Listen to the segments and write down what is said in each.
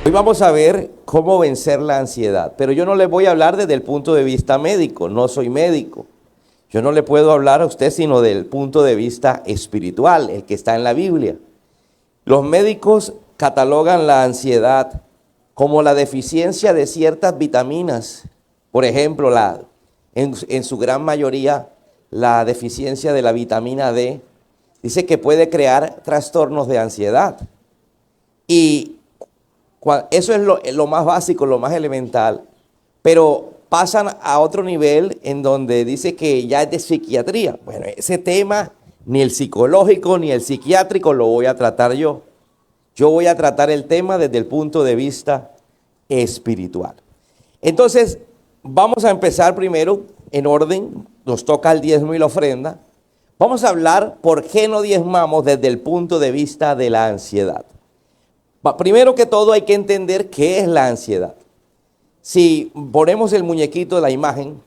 Hoy vamos a ver cómo vencer la ansiedad, pero yo no les voy a hablar desde el punto de vista médico, no soy médico. Yo no le puedo hablar a usted sino del punto de vista espiritual, el que está en la Biblia. Los médicos catalogan la ansiedad como la deficiencia de ciertas vitaminas. Por ejemplo, en su gran mayoría, la deficiencia de la vitamina D dice que puede crear trastornos de ansiedad. Y eso es lo más básico, lo más elemental, pero pasan a otro nivel en donde dice que ya es de psiquiatría. Bueno, ese tema ni el psicológico ni el psiquiátrico lo voy a tratar yo. Yo voy a tratar el tema desde el punto de vista espiritual. Entonces, vamos a empezar primero en orden, nos toca el diezmo y la ofrenda. Vamos a hablar por qué no diezmamos desde el punto de vista de la ansiedad. Primero que todo hay que entender qué es la ansiedad. Si ponemos el muñequito de la imagen,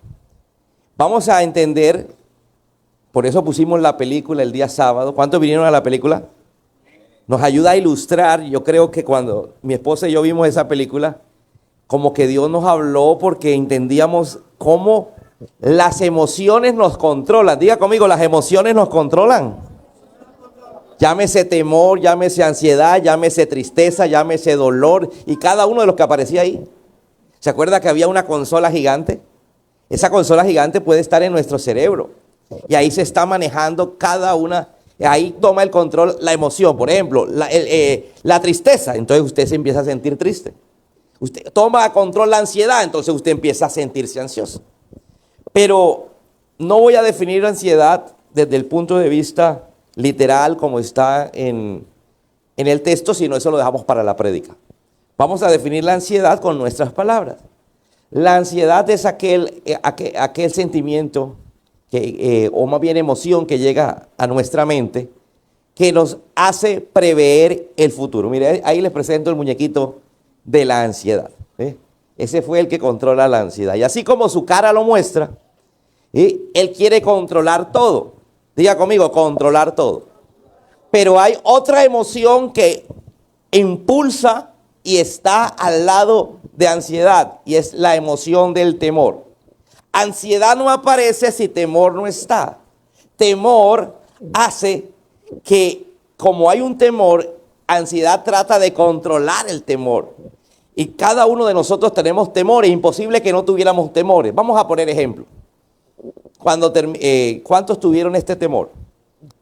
vamos a entender, por eso pusimos la película el día sábado. ¿Cuántos vinieron a la película? Nos ayuda a ilustrar. Yo creo que cuando mi esposa y yo vimos esa película, como que Dios nos habló porque entendíamos cómo las emociones nos controlan. Diga conmigo, las emociones nos controlan. Llámese temor, llámese ansiedad, llámese tristeza, llámese dolor y cada uno de los que aparecía ahí. ¿Se acuerda que había una consola gigante? Esa consola gigante puede estar en nuestro cerebro y ahí se está manejando cada una. Ahí toma el control la emoción, por ejemplo, la tristeza. Entonces usted se empieza a sentir triste. Usted toma control la ansiedad, entonces usted empieza a sentirse ansioso. Pero no voy a definir ansiedad desde el punto de vista literal como está en el texto, sino eso lo dejamos para la prédica. Vamos a definir la ansiedad con nuestras palabras. La ansiedad es aquel sentimiento, o más bien emoción que llega a nuestra mente, que nos hace prever el futuro. Mire, ahí les presento el muñequito de la ansiedad. Ese fue el que controla la ansiedad. Y así como su cara lo muestra, él quiere controlar todo. Diga conmigo, controlar todo. Pero hay otra emoción que impulsa y está al lado de ansiedad, y es la emoción del temor. Ansiedad no aparece si temor no está. Temor hace que, como hay un temor, ansiedad trata de controlar el temor. Y cada uno de nosotros tenemos temores, imposible que no tuviéramos temores. Vamos a poner ejemplo. ¿Cuántos tuvieron este temor?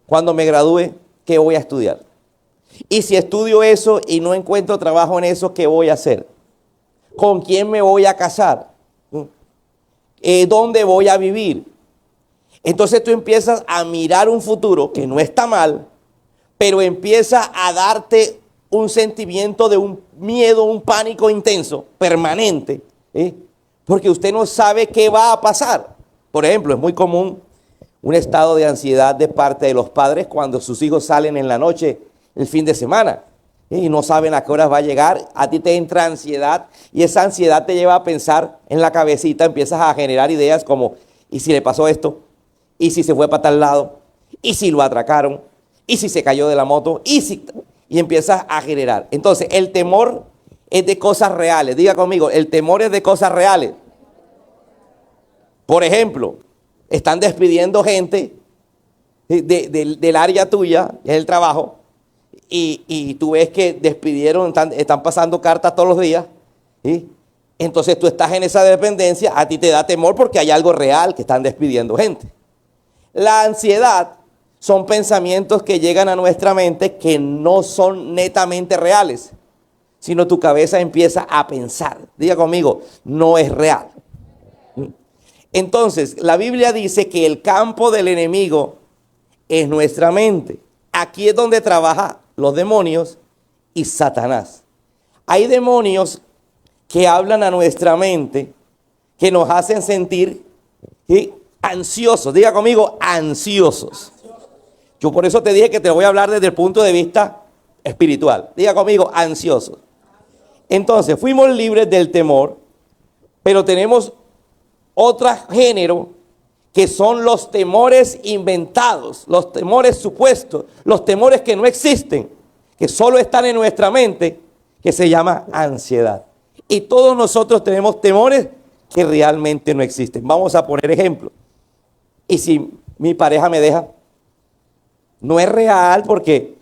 Cuando me gradúe, ¿qué voy a estudiar? Y si estudio eso y no encuentro trabajo en eso, ¿qué voy a hacer? ¿Con quién me voy a casar? ¿Dónde voy a vivir? Entonces tú empiezas a mirar un futuro que no está mal, pero empieza a darte un sentimiento de un miedo, un pánico intenso, permanente, porque usted no sabe qué va a pasar. Por ejemplo, es muy común un estado de ansiedad de parte de los padres cuando sus hijos salen en la noche, el fin de semana, y no saben a qué horas va a llegar. A ti te entra ansiedad y esa ansiedad te lleva a pensar en la cabecita, empiezas a generar ideas como, ¿y si le pasó esto? ¿Y si se fue para tal lado? ¿Y si lo atracaron? ¿Y si se cayó de la moto? Y empiezas a generar. Entonces, el temor es de cosas reales. Diga conmigo, el temor es de cosas reales. Por ejemplo, están despidiendo gente del área tuya, es el trabajo, y tú ves que despidieron, están pasando cartas todos los días, ¿sí? Entonces tú estás en esa dependencia, a ti te da temor porque hay algo real que están despidiendo gente. La ansiedad son pensamientos que llegan a nuestra mente que no son netamente reales, sino tu cabeza empieza a pensar. Diga conmigo, no es real. Entonces, la Biblia dice que el campo del enemigo es nuestra mente. Aquí es donde trabajan los demonios y Satanás. Hay demonios que hablan a nuestra mente, que nos hacen sentir ansiosos. Diga conmigo, ansiosos. Yo por eso te dije que te voy a hablar desde el punto de vista espiritual. Diga conmigo, ansiosos. Entonces, fuimos libres del temor, pero tenemos otro género que son los temores inventados, los temores supuestos, los temores que no existen, que solo están en nuestra mente, que se llama ansiedad. Y todos nosotros tenemos temores que realmente no existen. Vamos a poner ejemplo. Y si mi pareja me deja, no es real porque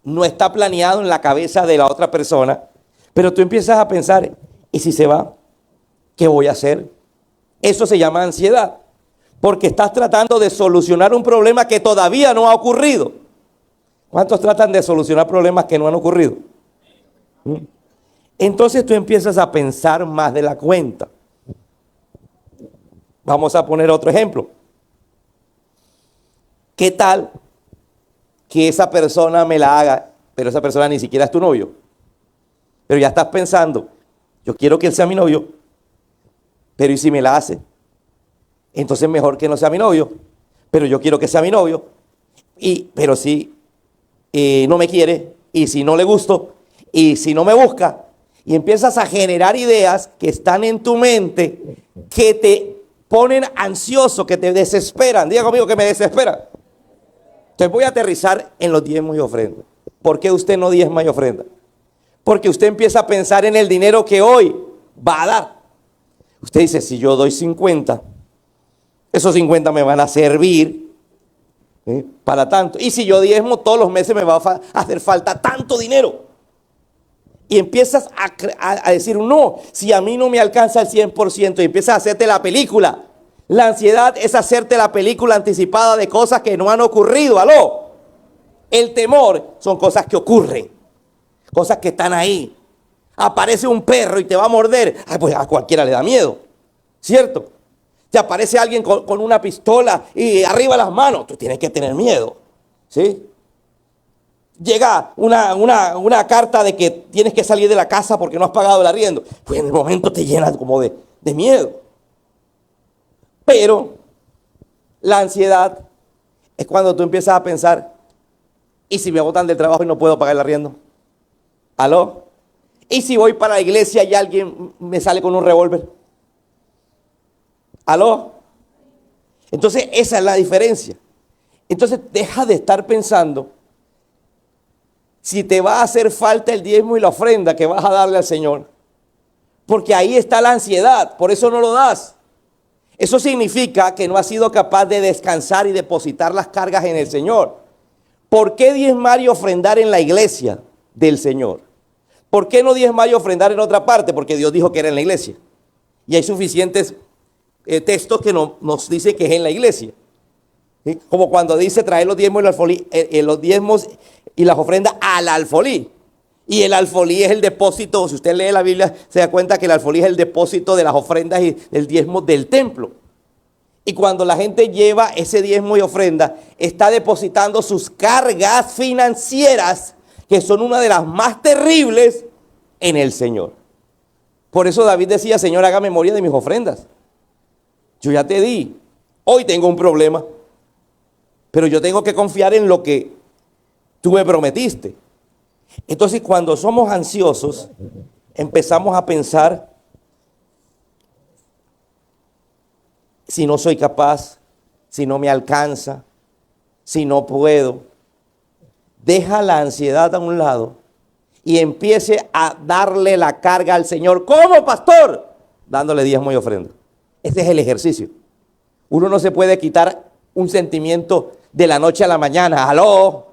no está planeado en la cabeza de la otra persona, pero tú empiezas a pensar, ¿y si se va? ¿Qué voy a hacer? Eso se llama ansiedad, porque estás tratando de solucionar un problema que todavía no ha ocurrido. ¿Cuántos tratan de solucionar problemas que no han ocurrido? Entonces tú empiezas a pensar más de la cuenta. Vamos a poner otro ejemplo. ¿Qué tal que esa persona me la haga, pero esa persona ni siquiera es tu novio? Pero ya estás pensando, yo quiero que él sea mi novio, pero ¿y si me la hace? Entonces mejor que no sea mi novio, pero yo quiero que sea mi novio. Pero si no me quiere, y si no le gusto, y si no me busca, y empiezas a generar ideas que están en tu mente, que te ponen ansioso, que te desesperan. Diga conmigo que me desesperan. Entonces voy a aterrizar en los diezmos y ofrendas. ¿Por qué usted no diezma y ofrenda? Porque usted empieza a pensar en el dinero que hoy va a dar. Usted dice, si yo doy 50, esos 50 me van a servir para tanto. Y si yo diezmo, todos los meses me va a hacer falta tanto dinero. Y empiezas a decir, no, si a mí no me alcanza el 100%, y empiezas a hacerte la película. La ansiedad es hacerte la película anticipada de cosas que no han ocurrido. ¿Aló? El temor son cosas que ocurren, cosas que están ahí. Aparece un perro y te va a morder. Ay, pues a cualquiera le da miedo, ¿cierto? Te aparece alguien con una pistola y arriba las manos. Tú tienes que tener miedo, ¿sí? Llega una carta de que tienes que salir de la casa porque no has pagado el arriendo. Pues en el momento te llenas como de miedo. Pero la ansiedad es cuando tú empiezas a pensar, ¿y si me botan del trabajo y no puedo pagar el arriendo? ¿Aló? ¿Y si voy para la iglesia y alguien me sale con un revólver? ¿Aló? Entonces esa es la diferencia. Entonces deja de estar pensando si te va a hacer falta el diezmo y la ofrenda que vas a darle al Señor. Porque ahí está la ansiedad, por eso no lo das. Eso significa que no has sido capaz de descansar y depositar las cargas en el Señor. ¿Por qué diezmar y ofrendar en la iglesia del Señor? ¿Por qué no diezmar y ofrendar en otra parte? Porque Dios dijo que era en la iglesia. Y hay suficientes textos que nos dicen que es en la iglesia. ¿Sí? Como cuando dice traer los diezmos y las ofrendas al alfolí. Y el alfolí es el depósito. Si usted lee la Biblia, se da cuenta que el alfolí es el depósito de las ofrendas y del diezmo del templo. Y cuando la gente lleva ese diezmo y ofrenda, está depositando sus cargas financieras, que son una de las más terribles, en el Señor. Por eso David decía, Señor, haga memoria de mis ofrendas. Yo ya te di. Hoy tengo un problema, pero yo tengo que confiar en lo que tú me prometiste. Entonces, cuando somos ansiosos, empezamos a pensar, si no soy capaz, si no me alcanza, si no puedo. Deja la ansiedad a un lado y empiece a darle la carga al Señor. ¿Cómo, pastor? Dándole diezmo y ofrenda. Ese es el ejercicio. Uno no se puede quitar un sentimiento de la noche a la mañana. ¡Aló!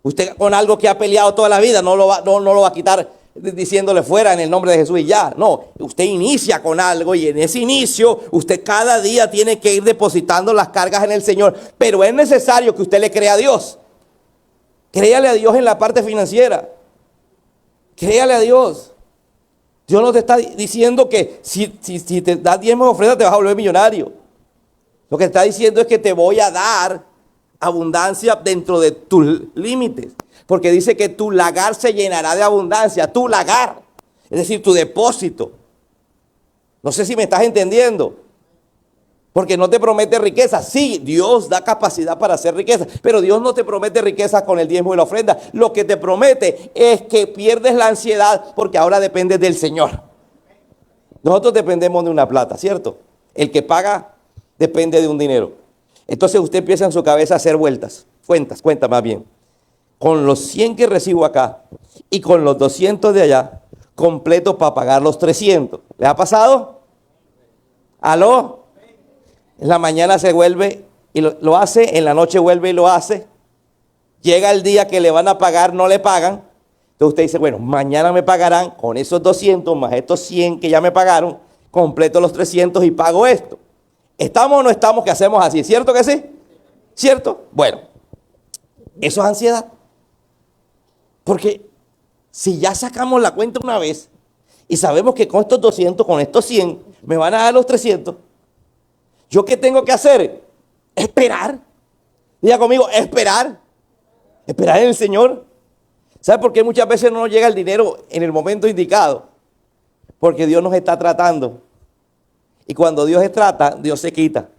Usted con algo que ha peleado toda la vida no lo va a quitar diciéndole fuera en el nombre de Jesús y ya. No, usted inicia con algo y en ese inicio usted cada día tiene que ir depositando las cargas en el Señor. Pero es necesario que usted le crea a Dios. Créale a Dios en la parte financiera. Créale a Dios. Dios no te está diciendo que si te das diezmo de ofrenda te vas a volver millonario. Lo que está diciendo es que te voy a dar abundancia dentro de tus límites. Porque dice que tu lagar se llenará de abundancia. Tu lagar, es decir, tu depósito. No sé si me estás entendiendo. Porque no te promete riqueza. Sí, Dios da capacidad para hacer riqueza, pero Dios no te promete riqueza con el diezmo y la ofrenda. Lo que te promete es que pierdes la ansiedad porque ahora dependes del Señor. Nosotros dependemos de una plata, ¿cierto? El que paga depende de un dinero. Entonces usted empieza en su cabeza a hacer cuentas más bien. con los 100 que recibo acá y con los 200 de allá, completo para pagar los 300. ¿Le ha pasado? ¿Aló? En la mañana se vuelve y lo hace, en la noche vuelve y lo hace. Llega el día que le van a pagar, no le pagan. Entonces usted dice, bueno, mañana me pagarán con esos 200 más estos 100 que ya me pagaron, completo los 300 y pago esto. ¿Estamos o no estamos que hacemos así? ¿Cierto que sí? ¿Cierto? Bueno, eso es ansiedad. Porque si ya sacamos la cuenta una vez y sabemos que con estos 200, con estos 100, me van a dar los 300, ¿yo qué tengo que hacer? Esperar. Diga conmigo, esperar. Esperar en el Señor. ¿Sabe por qué muchas veces no nos llega el dinero en el momento indicado? Porque Dios nos está tratando. Y cuando Dios se trata, Dios se quita.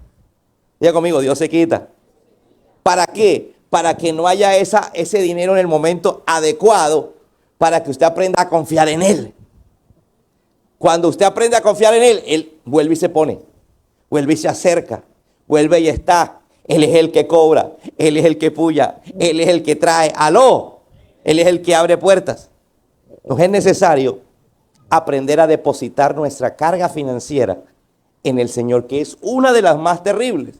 Diga conmigo, Dios se quita. ¿Para qué? Para que no haya ese dinero en el momento adecuado para que usted aprenda a confiar en Él. Cuando usted aprende a confiar en Él, Él vuelve y se pone, vuelve y se acerca, vuelve y está. Él es el que cobra, Él es el que puya, Él es el que trae. ¡Aló! Él es el que abre puertas. Entonces es necesario aprender a depositar nuestra carga financiera en el Señor, que es una de las más terribles,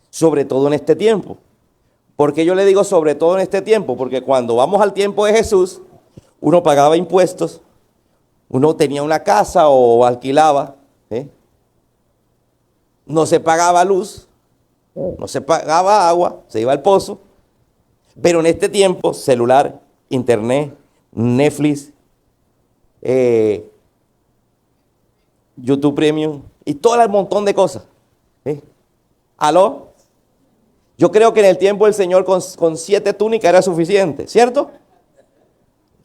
sobre todo en este tiempo. ¿Por qué yo le digo sobre todo en este tiempo? Porque cuando vamos al tiempo de Jesús, uno pagaba impuestos, uno tenía una casa o alquilaba, no se pagaba luz, no se pagaba agua, se iba al pozo. Pero en este tiempo, celular, internet, Netflix, YouTube Premium y todo el montón de cosas. ¿Aló? Yo creo que en el tiempo del Señor con 7 túnicas era suficiente, ¿cierto?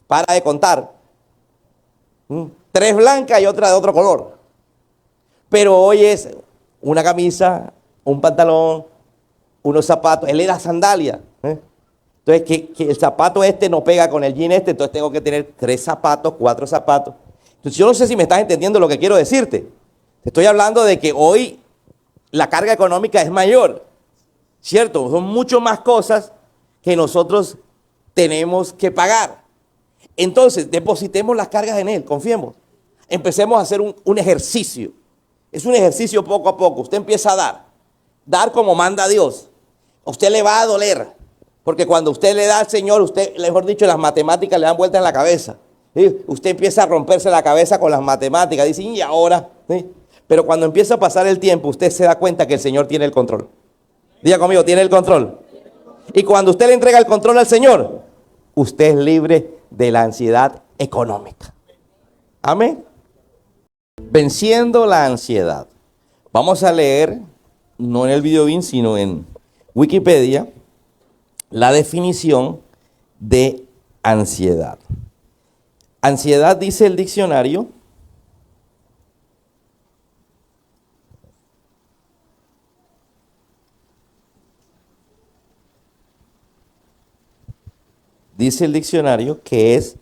Para de contar. 3 blancas y otra de otro color. Pero hoy es una camisa, un pantalón, unos zapatos. Él era sandalia. Entonces, que el zapato este no pega con el jean este, entonces tengo que tener 3 zapatos, 4 zapatos. Entonces, yo no sé si me estás entendiendo lo que quiero decirte. Te estoy hablando de que hoy la carga económica es mayor, ¿cierto? Son mucho más cosas que nosotros tenemos que pagar. Entonces, depositemos las cargas en Él, confiemos. Empecemos a hacer un ejercicio. Es un ejercicio poco a poco. Usted empieza a dar como manda Dios. A usted le va a doler, porque cuando usted le da al Señor, usted, mejor dicho, las matemáticas le dan vuelta en la cabeza. ¿Sí? Usted empieza a romperse la cabeza con las matemáticas. Dice, ¿y ahora? ¿Sí? Pero cuando empieza a pasar el tiempo, usted se da cuenta que el Señor tiene el control. Diga conmigo, tiene el control. Y cuando usted le entrega el control al Señor, usted es libre de la ansiedad económica. Amén. Venciendo la ansiedad. Vamos a leer, no en el Videobeam, sino en Wikipedia, la definición de ansiedad. Ansiedad, dice el diccionario, que es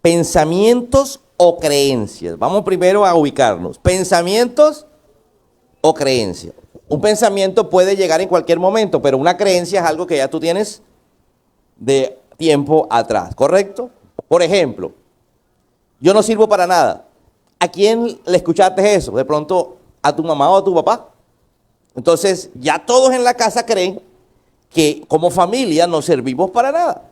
pensamientos o creencias. Vamos primero a ubicarnos. Pensamientos o creencias. Un pensamiento puede llegar en cualquier momento, pero una creencia es algo que ya tú tienes de tiempo atrás, ¿correcto? Por ejemplo, yo no sirvo para nada. ¿A quién le escuchaste eso? De pronto a tu mamá o a tu papá. Entonces ya todos en la casa creen que como familia no servimos para nada.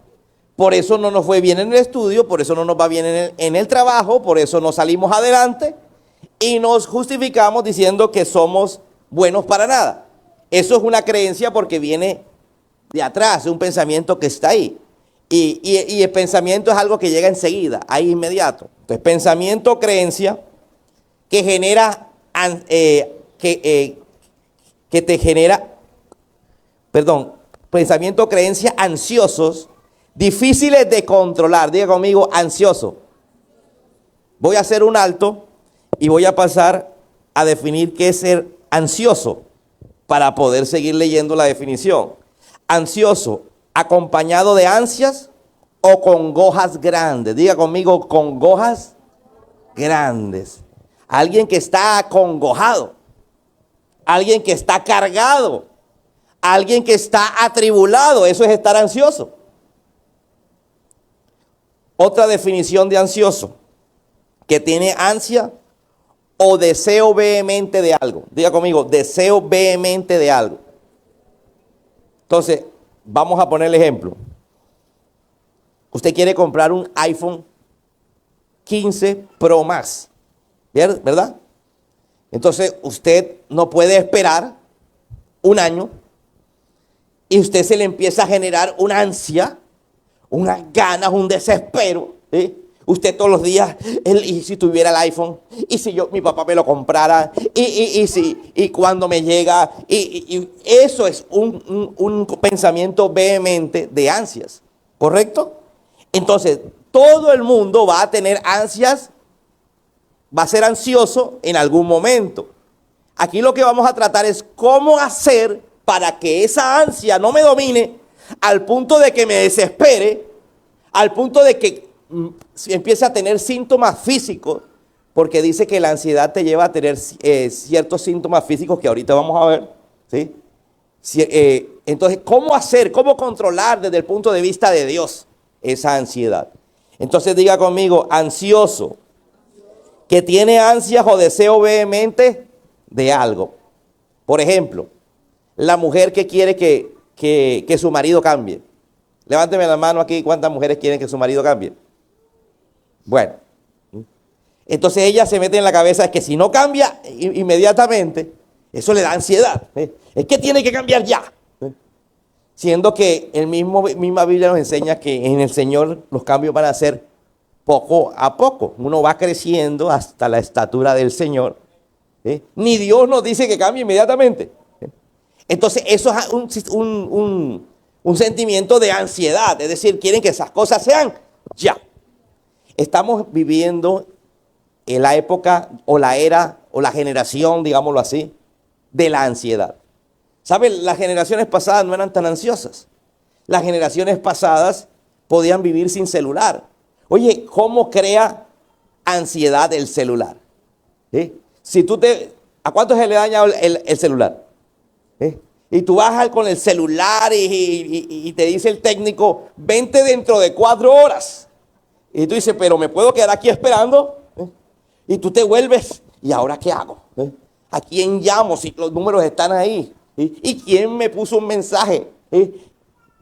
Por eso no nos fue bien en el estudio, por eso no nos va bien en el trabajo, por eso no salimos adelante y nos justificamos diciendo que somos buenos para nada. Eso es una creencia porque viene de atrás, es un pensamiento que está ahí. Y el pensamiento es algo que llega enseguida, ahí inmediato. Entonces, pensamiento o creencia que genera, que te genera, pensamiento o creencia ansiosos, difíciles de controlar. Diga conmigo, ansioso. Voy a hacer un alto y voy a pasar a definir qué es ser ansioso para poder seguir leyendo la definición. Ansioso, acompañado de ansias o congojas grandes. Diga conmigo, congojas grandes. Alguien que está acongojado, alguien que está cargado, alguien que está atribulado, eso es estar ansioso. Otra definición de ansioso, que tiene ansia o deseo vehemente de algo. Diga conmigo, deseo vehemente de algo. Entonces, vamos a poner el ejemplo. Usted quiere comprar un iPhone 15 Pro Max, ¿verdad? Entonces, usted no puede esperar un año y usted se le empieza a generar una ansia, unas ganas, un desespero, ¿sí? Usted todos los días, y si tuviera el iPhone, y si mi papá me lo comprara, y cuando me llega, y eso es un pensamiento vehemente de ansias, ¿correcto? Entonces, todo el mundo va a tener ansias, va a ser ansioso en algún momento. Aquí lo que vamos a tratar es cómo hacer para que esa ansia no me domine al punto de que me desespere, al punto de que empiece a tener síntomas físicos, porque dice que la ansiedad te lleva a tener ciertos síntomas físicos que ahorita vamos a ver, ¿sí? Entonces, ¿cómo hacer, cómo controlar desde el punto de vista de Dios esa ansiedad? Entonces diga conmigo, ansioso, que tiene ansias o deseo vehemente de algo. Por ejemplo, la mujer que quiere que su marido cambie. Levánteme la mano aquí, ¿cuántas mujeres quieren que su marido cambie? Bueno, entonces ella se mete en la cabeza que si no cambia inmediatamente, eso le da ansiedad. Es que tiene que cambiar ya. Siendo que misma Biblia nos enseña que en el Señor los cambios van a ser poco a poco. Uno va creciendo hasta la estatura del Señor. Ni Dios nos dice que cambie inmediatamente. Entonces eso es un sentimiento de ansiedad. Es decir, quieren que esas cosas sean ya. Estamos viviendo en la época o la era o la generación, digámoslo así, de la ansiedad. ¿Saben? Las generaciones pasadas no eran tan ansiosas. Las generaciones pasadas podían vivir sin celular. Oye, ¿cómo crea ansiedad el celular? Si ¿a cuánto se le daña el celular? Y tú vas con el celular y te dice el técnico, vente dentro de 4 horas. Y tú dices, pero ¿me puedo quedar aquí esperando? Y tú te vuelves, ¿y ahora qué hago? ¿A quién llamo si los números están ahí? ¿Y quién me puso un mensaje?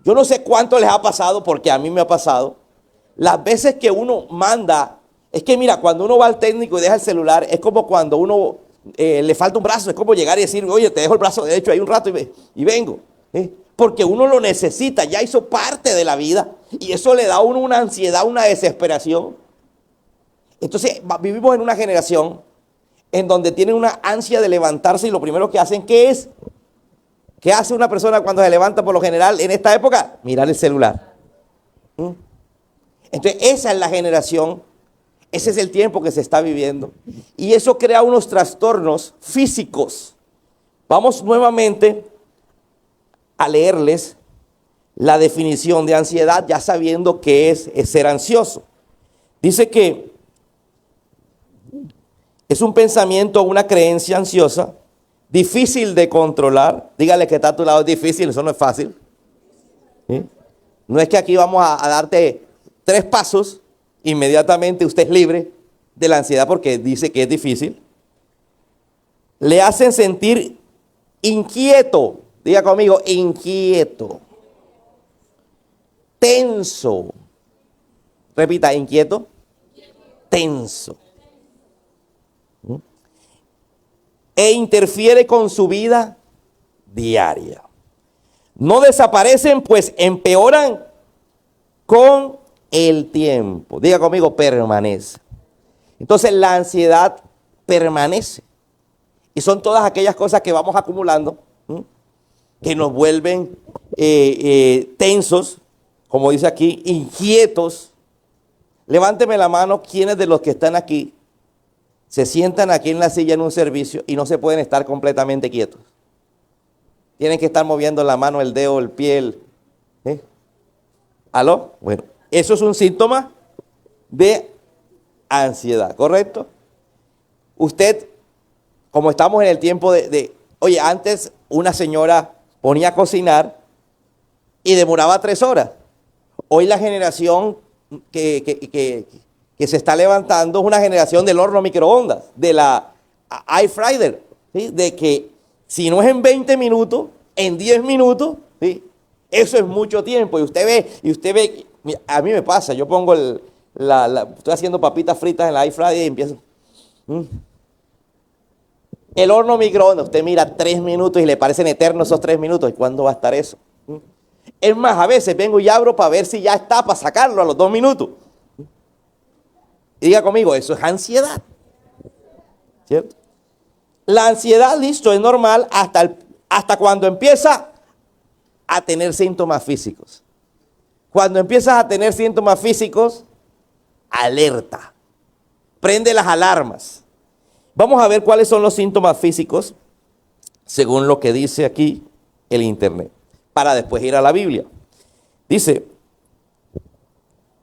Yo no sé cuánto les ha pasado, porque a mí me ha pasado. Las veces que uno manda, es que mira, cuando uno va al técnico y deja el celular, es como cuando uno le falta un brazo, es como llegar y decir, oye, te dejo el brazo derecho ahí un rato y vengo. Porque uno lo necesita, ya hizo parte de la vida, y eso le da a uno una ansiedad, una desesperación. Entonces vivimos en una generación en donde tienen una ansia de levantarse, y lo primero que hacen, ¿qué es? ¿Qué hace una persona cuando se levanta por lo general en esta época? Mirar el celular. Entonces esa es la generación, ese es el tiempo que se está viviendo. Y eso crea unos trastornos físicos. Vamos nuevamente a leerles la definición de ansiedad, ya sabiendo qué es ser ansioso. Dice que es un pensamiento o una creencia ansiosa, difícil de controlar. Dígale que está a tu lado, es difícil, eso no es fácil. No es que aquí vamos a darte 3 pasos, inmediatamente usted es libre de la ansiedad, porque dice que es difícil. Le hacen sentir inquieto. Diga conmigo, inquieto. Tenso. Repita, inquieto. Tenso. E interfiere con su vida diaria. No desaparecen, pues empeoran con el tiempo. Diga conmigo, permanece. Entonces la ansiedad permanece. Y son todas aquellas cosas que vamos acumulando, que nos vuelven tensos, como dice aquí, inquietos. Levánteme la mano, ¿quiénes de los que están aquí se sientan aquí en la silla en un servicio y no se pueden estar completamente quietos? Tienen que estar moviendo la mano, el dedo, el pie. ¿Aló? Bueno, eso es un síntoma de ansiedad, ¿correcto? Usted, como estamos en el tiempo oye, antes una señora ponía a cocinar y demoraba 3 horas. Hoy la generación que se está levantando es una generación del horno microondas, de la air fryer, ¿sí? De que si no es en 20 minutos, en 10 minutos, ¿sí? Eso es mucho tiempo. Y usted ve, a mí me pasa, yo pongo estoy haciendo papitas fritas en la air fryer y empiezo. El horno microondas, usted mira 3 minutos y le parecen eternos esos 3 minutos. ¿Y cuándo va a estar eso? Es más, a veces vengo y abro para ver si ya está, para sacarlo a los 2 minutos. Y diga conmigo, eso es ansiedad. ¿Cierto? La ansiedad, listo, es normal hasta cuando empieza a tener síntomas físicos. Cuando empiezas a tener síntomas físicos, alerta. Prende las alarmas. Vamos a ver cuáles son los síntomas físicos, según lo que dice aquí el internet, para después ir a la Biblia. Dice,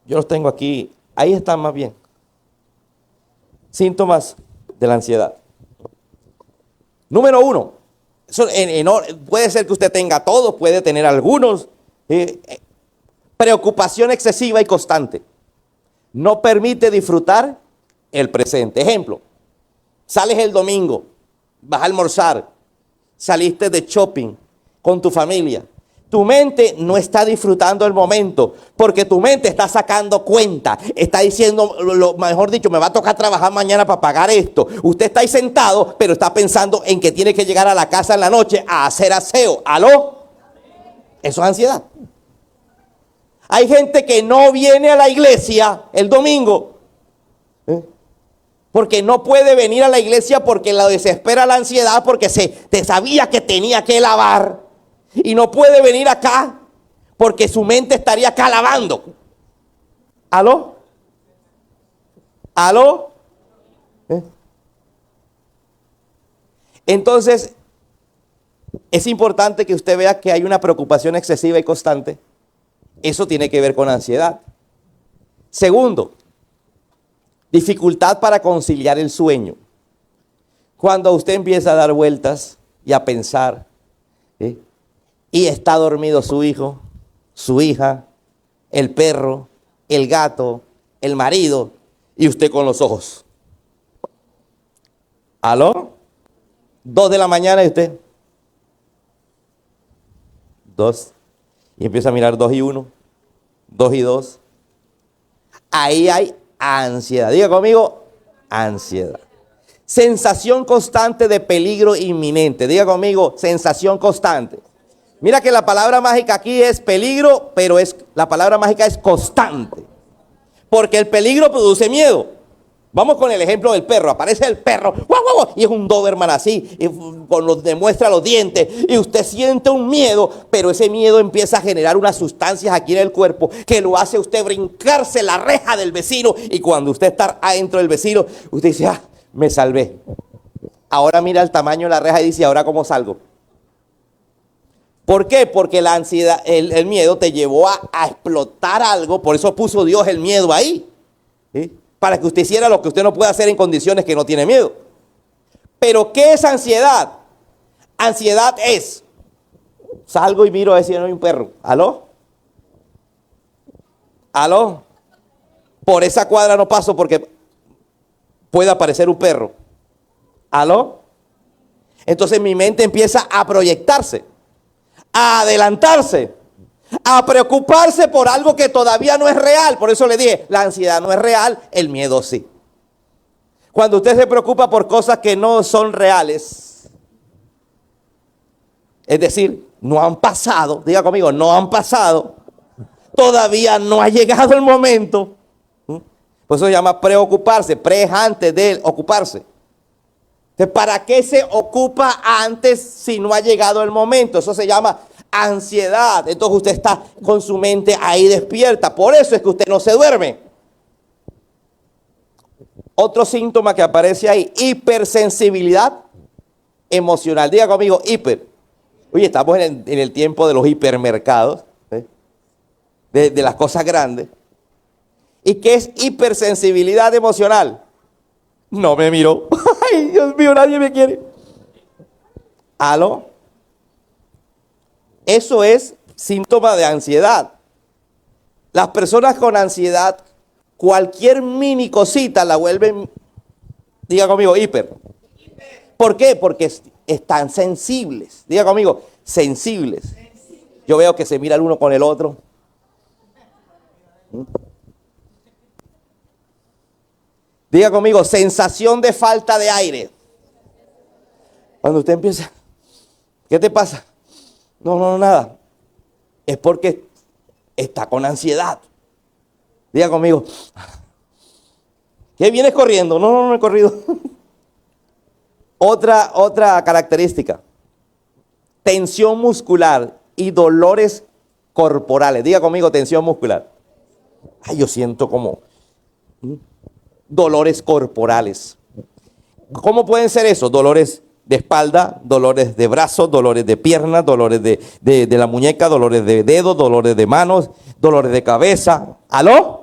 yo los tengo aquí, ahí están más bien. Síntomas de la ansiedad. Número 1, puede ser que usted tenga todos, puede tener algunos. Preocupación excesiva y constante. No permite disfrutar el presente. Ejemplo, sales el domingo, vas a almorzar, saliste de shopping con tu familia. Tu mente no está disfrutando el momento porque tu mente está sacando cuenta. Está diciendo, mejor dicho, me va a tocar trabajar mañana para pagar esto. Usted está ahí sentado, pero está pensando en que tiene que llegar a la casa en la noche a hacer aseo. ¿Aló? Eso es ansiedad. Hay gente que no viene a la iglesia el domingo porque no puede venir a la iglesia porque la desespera la ansiedad porque te sabía que tenía que lavar. Y no puede venir acá porque su mente estaría acá lavando. ¿Aló? ¿Aló? Entonces, es importante que usted vea que hay una preocupación excesiva y constante. Eso tiene que ver con ansiedad. Segundo, dificultad para conciliar el sueño. Cuando usted empieza a dar vueltas y a pensar, y está dormido su hijo, su hija, el perro, el gato, el marido, y usted con los ojos. ¿Aló? 2 de la mañana y usted. 2. Y empieza a mirar 2 y 1, 2 y 2. Ahí hay ansiedad. Diga conmigo, ansiedad. Sensación constante de peligro inminente. Diga conmigo, sensación constante. Mira que la palabra mágica aquí es peligro, pero la palabra mágica es constante. Porque el peligro produce miedo. Vamos con el ejemplo del perro. Aparece el perro, ¡guau, guau! Y es un Doberman así, y demuestra los dientes. Y usted siente un miedo, pero ese miedo empieza a generar unas sustancias aquí en el cuerpo que lo hace a usted brincarse la reja del vecino. Y cuando usted está adentro del vecino, usted dice, me salvé. Ahora mira el tamaño de la reja y dice, ¿ahora cómo salgo? ¿Por qué? Porque la ansiedad, el miedo te llevó a explotar algo. Por eso puso Dios el miedo ahí. ¿Sí? Para que usted hiciera lo que usted no puede hacer en condiciones que no tiene miedo. Pero ¿qué es ansiedad? Ansiedad es, salgo y miro a ver si no hay un perro. ¿Aló? ¿Aló? Por esa cuadra no paso porque puede aparecer un perro. ¿Aló? Entonces mi mente empieza a proyectarse, a adelantarse, a preocuparse por algo que todavía no es real. Por eso le dije, la ansiedad no es real, el miedo sí. Cuando usted se preocupa por cosas que no son reales, es decir, no han pasado, diga conmigo, no han pasado, todavía no ha llegado el momento. Por eso se llama preocuparse, pre es antes de ocuparse. Entonces, ¿para qué se ocupa antes si no ha llegado el momento? Eso se llama ansiedad. Entonces usted está con su mente ahí despierta. Por eso es que usted no se duerme. Otro síntoma que aparece ahí, hipersensibilidad emocional. Diga conmigo, hiper. Oye, estamos en el tiempo de los hipermercados, de las cosas grandes. ¿Y qué es hipersensibilidad emocional? No me miró. Ay, Dios mío, nadie me quiere. ¿Aló? Eso es síntoma de ansiedad. Las personas con ansiedad, cualquier mini cosita la vuelven, diga conmigo, hiper. ¿Por qué? Porque están sensibles. Diga conmigo, sensibles. Yo veo que se mira el uno con el otro. Diga conmigo, sensación de falta de aire. Cuando usted empieza, ¿qué te pasa? No, nada. Es porque está con ansiedad. Diga conmigo, ¿qué vienes corriendo? No he corrido. Otra característica, tensión muscular y dolores corporales. Diga conmigo, tensión muscular. Ay, yo siento como dolores corporales. ¿Cómo pueden ser esos? Dolores de espalda, dolores de brazos, dolores de piernas, dolores de la muñeca, dolores de dedos, dolores de manos, dolores de cabeza. ¿Aló?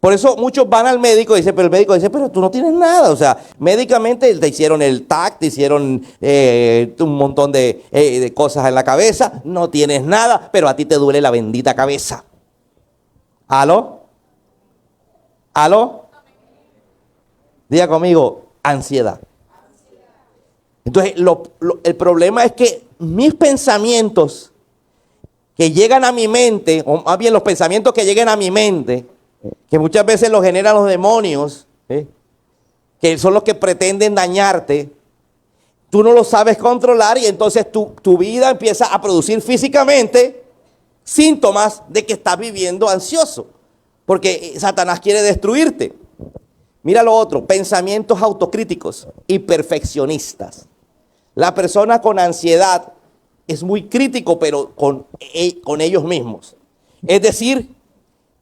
Por eso muchos van al médico y dicen, pero el médico dice, pero tú no tienes nada. O sea, médicamente te hicieron el TAC, te hicieron un montón de cosas en la cabeza, no tienes nada, pero a ti te duele la bendita cabeza. ¿Aló? ¿Aló? Diga conmigo, ansiedad. Entonces, el problema es que mis pensamientos que llegan a mi mente, o más bien los pensamientos que lleguen a mi mente, que muchas veces los generan los demonios, que son los que pretenden dañarte, tú no lo sabes controlar y entonces tu vida empieza a producir físicamente síntomas de que estás viviendo ansioso, porque Satanás quiere destruirte. Mira lo otro, pensamientos autocríticos y perfeccionistas. La persona con ansiedad es muy crítico, pero con ellos mismos. Es decir,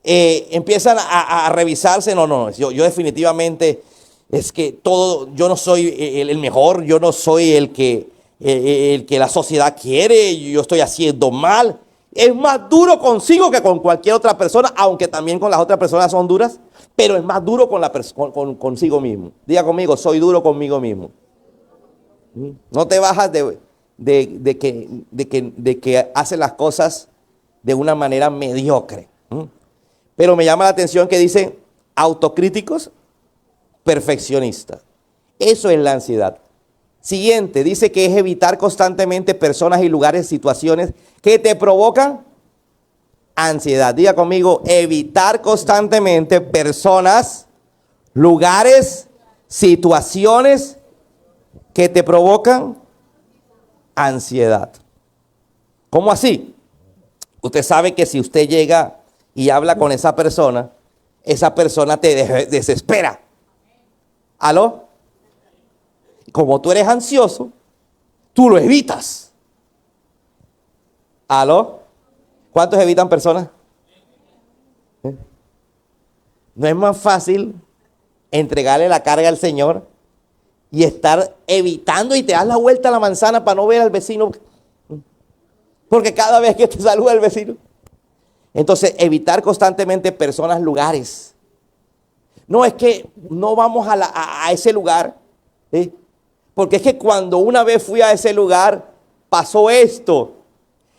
empiezan a revisarse. Yo definitivamente es que yo no soy el mejor, yo no soy el que la sociedad quiere, yo estoy haciendo mal. Es más duro consigo que con cualquier otra persona, aunque también con las otras personas son duras, pero es más duro consigo mismo. Diga conmigo, soy duro conmigo mismo. No te bajas de que haces las cosas de una manera mediocre. Pero me llama la atención que dicen autocríticos, perfeccionistas. Eso es la ansiedad. Siguiente, dice que es evitar constantemente personas y lugares, situaciones que te provocan ansiedad. Diga conmigo, evitar constantemente personas, lugares, situaciones que te provocan ansiedad. ¿Cómo así? Usted sabe que si usted llega y habla con esa persona te desespera. ¿Aló? Como tú eres ansioso, tú lo evitas. ¿Aló? ¿Cuántos evitan personas? ¿No es más fácil entregarle la carga al Señor y estar evitando y te das la vuelta a la manzana para no ver al vecino? Porque cada vez que te saluda el vecino. Entonces, evitar constantemente personas, lugares. No es que no vamos a ese lugar, porque es que cuando una vez fui a ese lugar, pasó esto.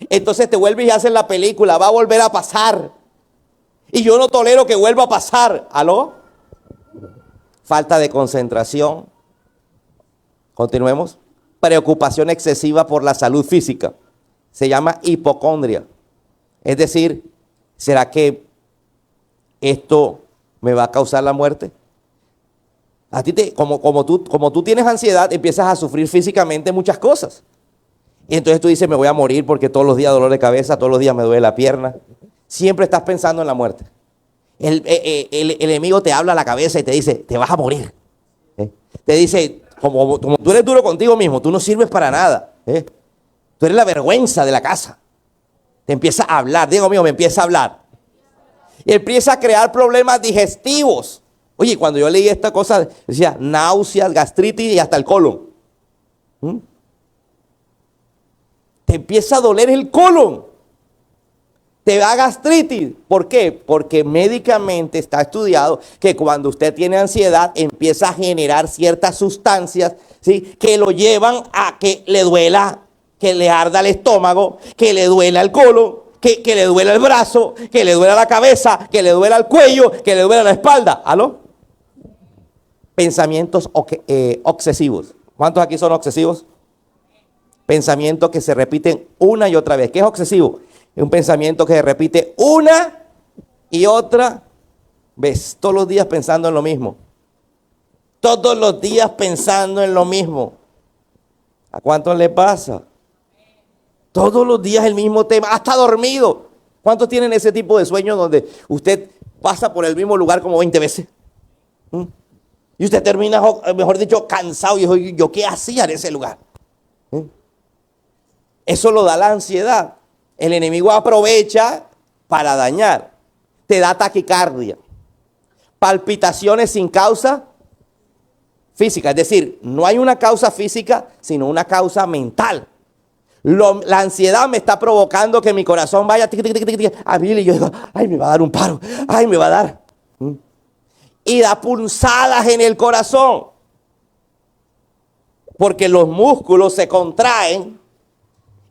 Entonces te vuelves y haces la película, va a volver a pasar. Y yo no tolero que vuelva a pasar. ¿Aló? Falta de concentración. Continuemos. Preocupación excesiva por la salud física. Se llama hipocondria. Es decir, ¿será que esto me va a causar la muerte? A ti como tú tienes ansiedad, empiezas a sufrir físicamente muchas cosas. Y entonces tú dices, me voy a morir porque todos los días dolor de cabeza, todos los días me duele la pierna. Siempre estás pensando en la muerte. El enemigo te habla a la cabeza y te dice, te vas a morir. Te dice, como tú eres duro contigo mismo, tú no sirves para nada. Tú eres la vergüenza de la casa. Te empieza a hablar, Diego mío, me empieza a hablar. Y empieza a crear problemas digestivos. Oye, cuando yo leí esta cosa, decía náuseas, gastritis y hasta el colon. Te empieza a doler el colon. Te da gastritis. ¿Por qué? Porque médicamente está estudiado que cuando usted tiene ansiedad empieza a generar ciertas sustancias, ¿sí?, que lo llevan a que le duela, que le arda el estómago, que le duela el colon, que le duela el brazo, que le duela la cabeza, que le duela el cuello, que le duela la espalda. ¿Aló? Pensamientos obsesivos. ¿Cuántos aquí son obsesivos? Pensamientos que se repiten una y otra vez. ¿Qué es obsesivo? Es un pensamiento que se repite una y otra vez. Todos los días pensando en lo mismo. Todos los días pensando en lo mismo. ¿A cuántos le pasa? Todos los días el mismo tema, hasta dormido. ¿Cuántos tienen ese tipo de sueño donde usted pasa por el mismo lugar como 20 veces? Y usted termina, mejor dicho, cansado. Y dijo, ¿yo qué hacía en ese lugar? Eso lo da la ansiedad. El enemigo aprovecha para dañar. Te da taquicardia, palpitaciones sin causa física. Es decir, no hay una causa física, sino una causa mental. La ansiedad me está provocando que mi corazón vaya a mil y yo digo, ay, me va a dar un paro, ay, me va a dar. Y da punzadas en el corazón. Porque los músculos se contraen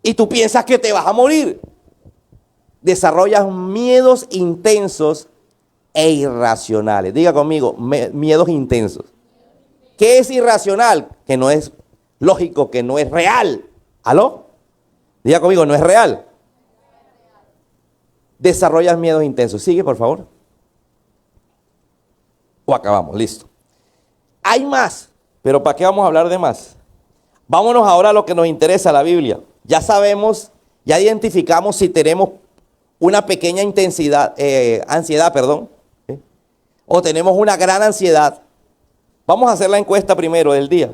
y tú piensas que te vas a morir. Desarrollas miedos intensos e irracionales. Diga conmigo, miedos intensos. ¿Qué es irracional? Que no es lógico, que no es real. ¿Aló? Diga conmigo, no es real. Desarrollas miedos intensos. Sigue, por favor. O acabamos, listo. Hay más, pero ¿para qué vamos a hablar de más? Vámonos ahora a lo que nos interesa, la Biblia. Ya sabemos, ya identificamos si tenemos una pequeña ansiedad, ¿sí? O tenemos una gran ansiedad. Vamos a hacer la encuesta primero del día.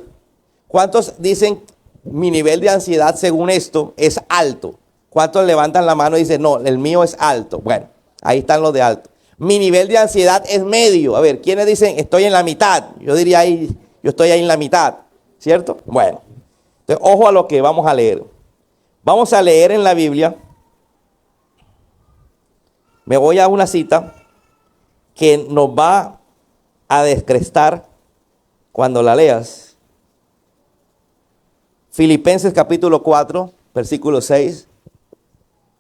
¿Cuántos dicen mi nivel de ansiedad según esto es alto? ¿Cuántos levantan la mano y dicen, no, el mío es alto? Bueno, ahí están los de alto. Mi nivel de ansiedad es medio. A ver, ¿quiénes dicen estoy en la mitad? Yo diría ahí, yo estoy ahí en la mitad, ¿cierto? Bueno, entonces, ojo a lo que vamos a leer. Vamos a leer en la Biblia. Me voy a una cita que nos va a descrestar cuando la leas. Filipenses capítulo 4, versículo 6.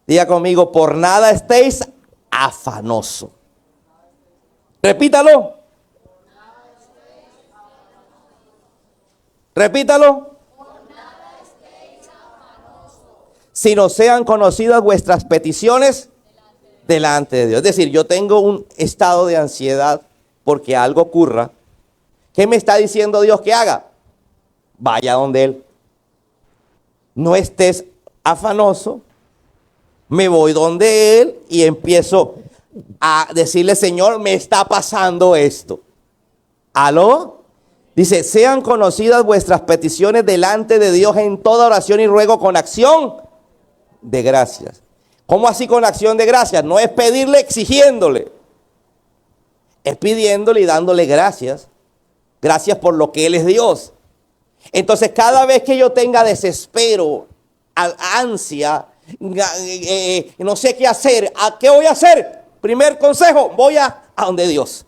Diga conmigo, por nada estéis afanoso. Repítalo. Repítalo. Si no sean conocidas vuestras peticiones delante de Dios. Es decir, yo tengo un estado de ansiedad porque algo ocurra. ¿Qué me está diciendo Dios que haga? Vaya donde Él. No estés afanoso. Me voy donde Él y empiezo a decirle, Señor, me está pasando esto. ¿Aló? Dice, sean conocidas vuestras peticiones delante de Dios en toda oración y ruego con acción de gracias. ¿Cómo así con acción de gracias? No es pedirle exigiéndole. Es pidiéndole y dándole gracias. Gracias por lo que Él es Dios. Entonces cada vez que yo tenga desespero, ansia, no sé qué hacer, ¿qué voy a hacer? Primer consejo, voy a donde Dios.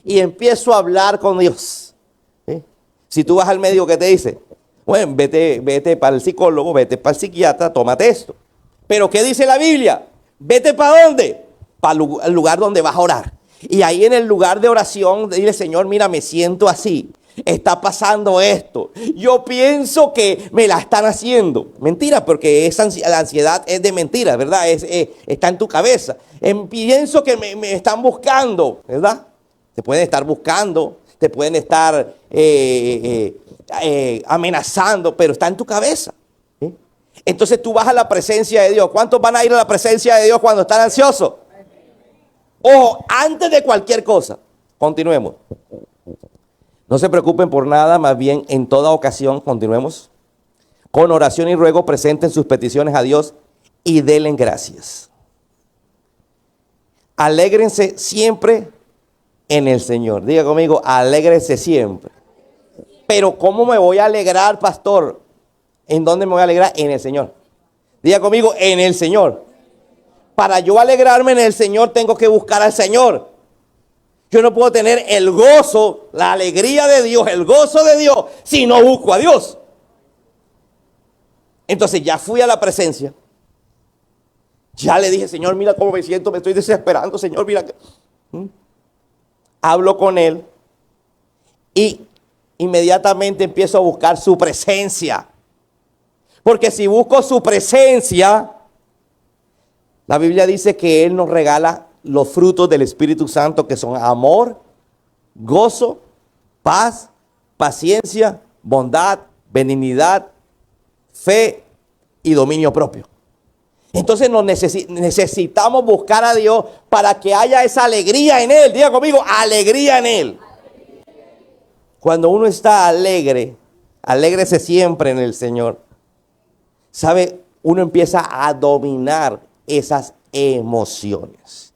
Y empiezo a hablar con Dios. ¿Sí? Si tú vas al médico, ¿qué te dice? Bueno, vete para el psicólogo, vete para el psiquiatra, tómate esto. Pero ¿qué dice la Biblia? Vete ¿para dónde? Para el lugar donde vas a orar. Y ahí en el lugar de oración, dile, Señor, mira, me siento así. Está pasando esto. Yo pienso que me la están haciendo. Mentira, porque la ansiedad es de mentira, ¿verdad? Está en tu cabeza. Pienso que me están buscando, ¿verdad? Te pueden estar buscando, te pueden estar amenazando, pero está en tu cabeza. ¿Sí? Entonces tú vas a la presencia de Dios. ¿Cuántos van a ir a la presencia de Dios cuando están ansiosos? Ojo, antes de cualquier cosa. Continuemos. No se preocupen por nada, más bien en toda ocasión, continuemos. Con oración y ruego presenten sus peticiones a Dios y denle gracias. Alégrense siempre en el Señor. Diga conmigo, alégrense siempre. Pero ¿cómo me voy a alegrar, pastor? ¿En dónde me voy a alegrar? En el Señor. Diga conmigo, en el Señor. Para yo alegrarme en el Señor tengo que buscar al Señor. Yo no puedo tener el gozo, la alegría de Dios, el gozo de Dios, si no busco a Dios. Entonces ya fui a la presencia. Ya le dije, Señor, mira cómo me siento, me estoy desesperando, Señor, mira. Hablo con Él y inmediatamente empiezo a buscar su presencia. Porque si busco su presencia, la Biblia dice que Él nos regala los frutos del Espíritu Santo, que son amor, gozo, paz, paciencia, bondad, benignidad, fe y dominio propio. Entonces necesitamos buscar a Dios para que haya esa alegría en Él. Diga conmigo, alegría en Él. Cuando uno está alegre, alégrese siempre en el Señor. ¿Sabe? Uno empieza a dominar esas emociones.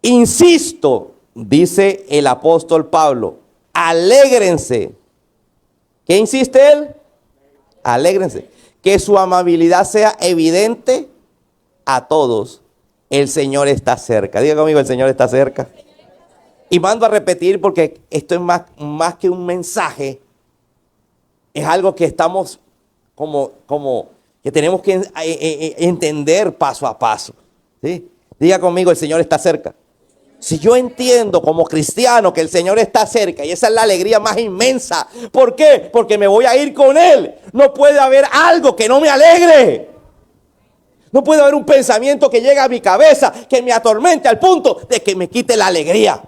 Insisto, dice el apóstol Pablo, alégrense. ¿Qué insiste él? Alégrense. Que su amabilidad sea evidente a todos. El Señor está cerca. Diga conmigo, el Señor está cerca. Y mando a repetir porque esto es más que un mensaje. Es algo que estamos como que tenemos que entender paso a paso. ¿Sí? Diga conmigo, el Señor está cerca. Si yo entiendo como cristiano que el Señor está cerca, y esa es la alegría más inmensa. ¿Por qué? Porque me voy a ir con Él. No puede haber algo que no me alegre. No puede haber un pensamiento que llegue a mi cabeza, que me atormente al punto de que me quite la alegría.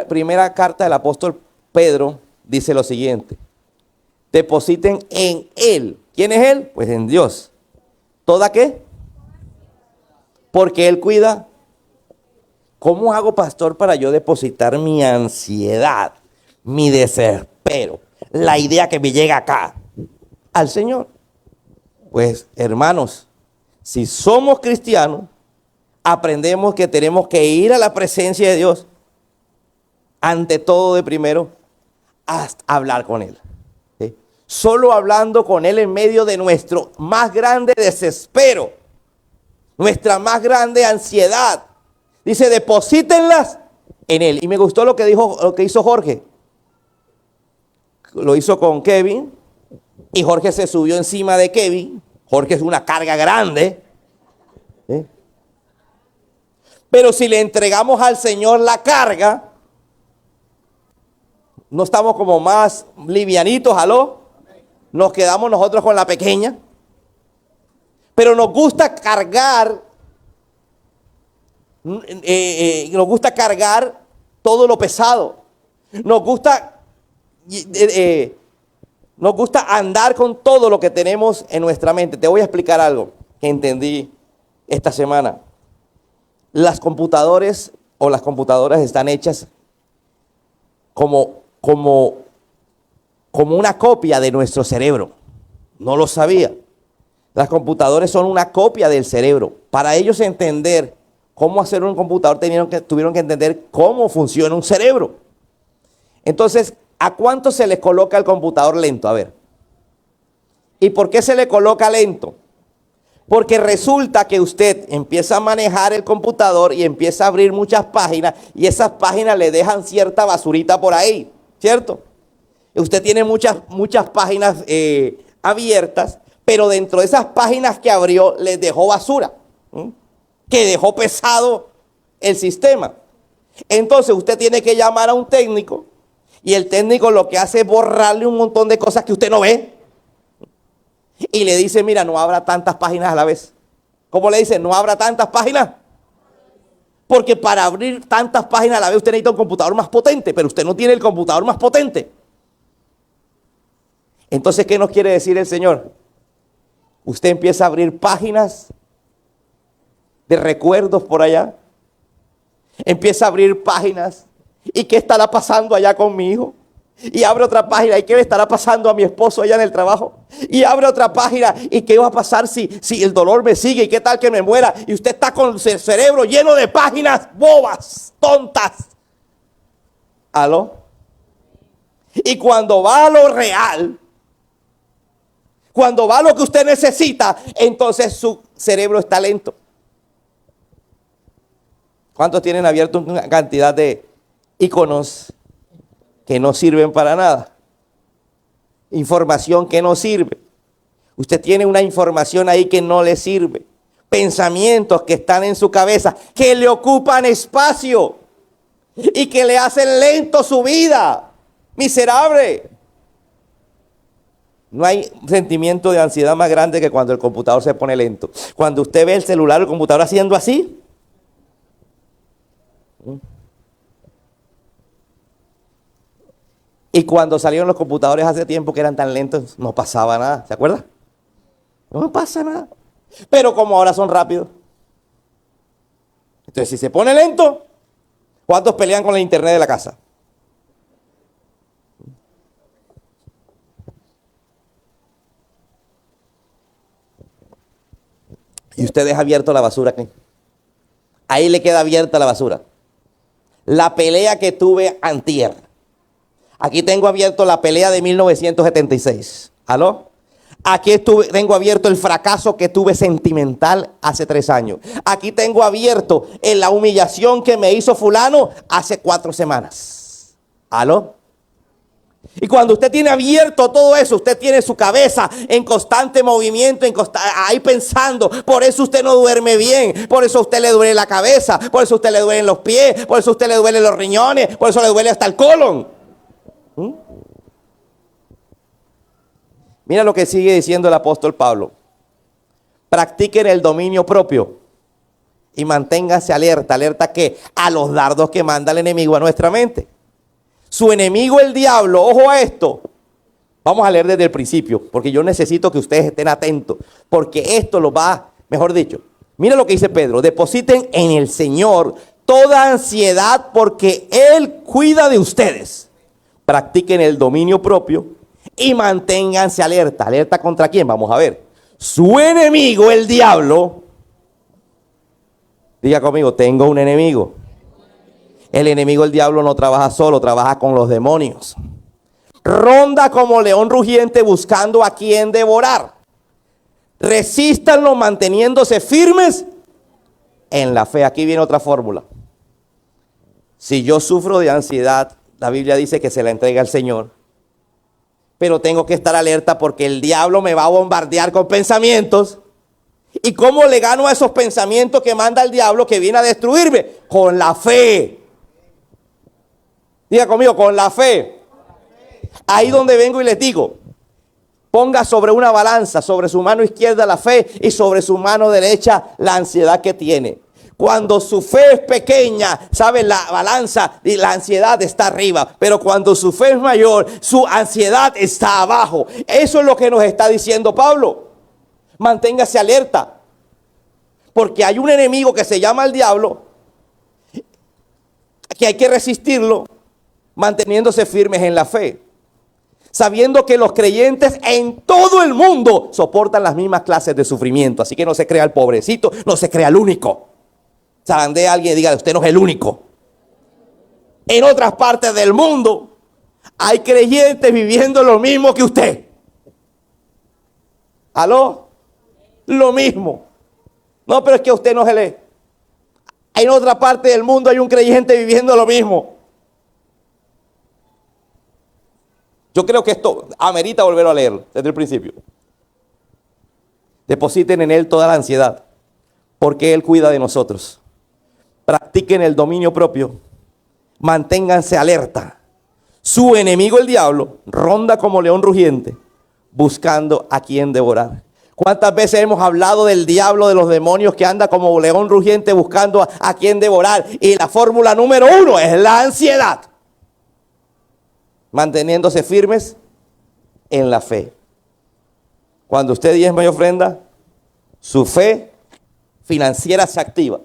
Primera carta del apóstol Pedro dice lo siguiente: depositen en Él. ¿Quién es Él? Pues en Dios. ¿Toda qué? Porque Él cuida. ¿Cómo hago, pastor, para yo depositar mi ansiedad, mi desespero, la idea que me llega acá al Señor? Pues, hermanos, si somos cristianos, aprendemos que tenemos que ir a la presencia de Dios. Ante todo, de primero, hasta hablar con Él. ¿Sí? Solo hablando con Él en medio de nuestro más grande desespero, nuestra más grande ansiedad. Dice, deposítenlas en Él. Y me gustó lo que hizo Jorge. Lo hizo con Kevin. Y Jorge se subió encima de Kevin. Jorge es una carga grande. ¿Sí? Pero si le entregamos al Señor la carga, no estamos como más livianitos, ¿aló? Nos quedamos nosotros con la pequeña. Pero nos gusta cargar, todo lo pesado. Nos gusta andar con todo lo que tenemos en nuestra mente. Te voy a explicar algo que entendí esta semana. Las computadoras están hechas como una copia de nuestro cerebro. No lo sabía. Las computadoras son una copia del cerebro. Para ellos entender cómo hacer un computador, tuvieron que entender cómo funciona un cerebro. Entonces, ¿a cuánto se les coloca el computador lento? A ver. ¿Y por qué se le coloca lento? Porque resulta que usted empieza a manejar el computador y empieza a abrir muchas páginas, y esas páginas le dejan cierta basurita por ahí, ¿cierto? Usted tiene muchas páginas abiertas, pero dentro de esas páginas que abrió les dejó basura, que dejó pesado el sistema. Entonces usted tiene que llamar a un técnico, y el técnico lo que hace es borrarle un montón de cosas que usted no ve. Y le dice, mira, no abra tantas páginas a la vez. ¿Cómo le dice? No abra tantas páginas. Porque para abrir tantas páginas a la vez usted necesita un computador más potente, pero usted no tiene el computador más potente. Entonces, ¿qué nos quiere decir el Señor? Usted empieza a abrir páginas de recuerdos por allá. Empieza a abrir páginas. ¿Y qué estará pasando allá con mi hijo? Y abre otra página, ¿y qué le estará pasando a mi esposo allá en el trabajo? Y abre otra página, ¿y qué va a pasar si el dolor me sigue? ¿Y qué tal que me muera? Y usted está con el cerebro lleno de páginas bobas, tontas. ¿Aló? Y cuando va a lo real, cuando va a lo que usted necesita, entonces su cerebro está lento. ¿Cuántos tienen abierto una cantidad de iconos que no sirven para nada? Información que no sirve. Usted tiene una información ahí que no le sirve. Pensamientos que están en su cabeza, que le ocupan espacio y que le hacen lento su vida. Miserable. No hay sentimiento de ansiedad más grande que cuando el computador se pone lento. Cuando usted ve el celular o el computador haciendo así. Y cuando salieron los computadores hace tiempo que eran tan lentos, no pasaba nada. ¿Se acuerda? No pasa nada. Pero como ahora son rápidos. Entonces, si se pone lento, ¿cuántos pelean con el internet de la casa? Y usted deja abierto la basura aquí. Ahí le queda abierta la basura. La pelea que tuve antier. Aquí tengo abierto la pelea de 1976. ¿Aló? Aquí tengo abierto el fracaso que tuve sentimental hace 3 años. Aquí tengo abierto la humillación que me hizo fulano hace 4 semanas. ¿Aló? Y cuando usted tiene abierto todo eso, usted tiene su cabeza en constante movimiento, ahí pensando. Por eso usted no duerme bien, por eso a usted le duele la cabeza, por eso a usted le duelen los pies, por eso a usted le duelen los riñones, por eso le duele hasta el colon. Mira lo que sigue diciendo el apóstol Pablo. Practiquen el dominio propio y manténganse alerta. ¿Alerta qué? A los dardos que manda el enemigo a nuestra mente. Su enemigo el diablo, ojo a esto. Vamos a leer desde el principio, porque yo necesito que ustedes estén atentos, porque esto lo va, mejor dicho. Mira lo que dice Pedro, depositen en el Señor toda ansiedad porque Él cuida de ustedes. Practiquen el dominio propio y manténganse alerta. ¿Alerta contra quién? Vamos a ver. Su enemigo el diablo. Diga conmigo, tengo un enemigo. El enemigo del diablo no trabaja solo, trabaja con los demonios. Ronda como león rugiente buscando a quien devorar. Resístanlo manteniéndose firmes en la fe. Aquí viene otra fórmula. Si yo sufro de ansiedad, la Biblia dice que se la entrega al Señor. Pero tengo que estar alerta porque el diablo me va a bombardear con pensamientos. ¿Y cómo le gano a esos pensamientos que manda el diablo que viene a destruirme? Con la fe. Diga conmigo, con la fe. Ahí donde vengo y les digo, ponga sobre una balanza, sobre su mano izquierda la fe y sobre su mano derecha la ansiedad que tiene. Cuando su fe es pequeña, ¿saben? La balanza y la ansiedad está arriba. Pero cuando su fe es mayor, su ansiedad está abajo. Eso es lo que nos está diciendo Pablo. Manténgase alerta. Porque hay un enemigo que se llama el diablo, que hay que resistirlo, manteniéndose firmes en la fe, sabiendo que los creyentes en todo el mundo soportan las mismas clases de sufrimiento. Así que no se crea el pobrecito, no se crea el único. Zarandea a alguien y diga, usted no es el único. En otras partes del mundo hay creyentes viviendo lo mismo que usted. ¿Aló? Lo mismo. No, pero es que usted no se lee. En otra parte del mundo hay un creyente viviendo lo mismo. Yo creo que esto amerita volver a leerlo desde el principio. Depositen en Él toda la ansiedad, porque Él cuida de nosotros. Practiquen el dominio propio. Manténganse alerta. Su enemigo, el diablo, ronda como león rugiente, buscando a quien devorar. ¿Cuántas veces hemos hablado del diablo, de los demonios que anda como león rugiente buscando a quien devorar? Y la fórmula número 1 es la ansiedad. Manteniéndose firmes en la fe. Cuando usted diezma y ofrenda, su fe financiera se activa.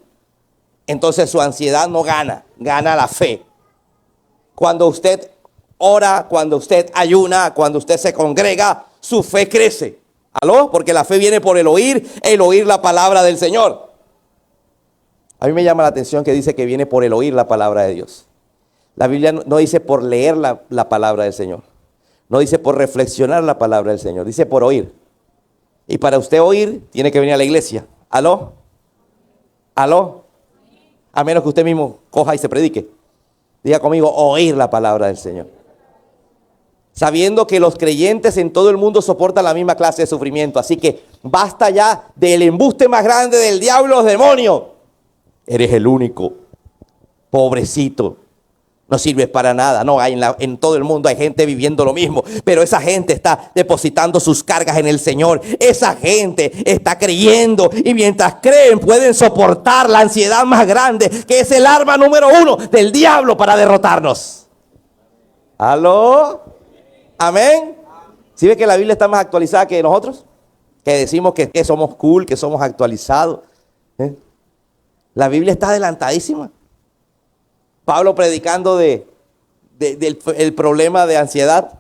Entonces su ansiedad no gana, gana la fe. Cuando usted ora, cuando usted ayuna, cuando usted se congrega, su fe crece. ¿Aló? Porque la fe viene por el oír la palabra del Señor. A mí me llama la atención que dice que viene por el oír la palabra de Dios. La Biblia no dice por leer la palabra del Señor. No dice por reflexionar la palabra del Señor. Dice por oír. Y para usted oír, tiene que venir a la iglesia. ¿Aló? ¿Aló? A menos que usted mismo coja y se predique. Diga conmigo, oír la palabra del Señor. Sabiendo que los creyentes en todo el mundo soportan la misma clase de sufrimiento. Así que basta ya del embuste más grande del diablo y los demonios. Eres el único. Pobrecito. No sirves para nada. No, en todo el mundo hay gente viviendo lo mismo. Pero esa gente está depositando sus cargas en el Señor. Esa gente está creyendo. Y mientras creen pueden soportar la ansiedad más grande, que es el arma número 1 del diablo para derrotarnos. ¿Aló? Amén. ¿Sí ve que la Biblia está más actualizada que nosotros? Que decimos que somos cool, que somos actualizados. La Biblia está adelantadísima. Pablo predicando del problema de ansiedad,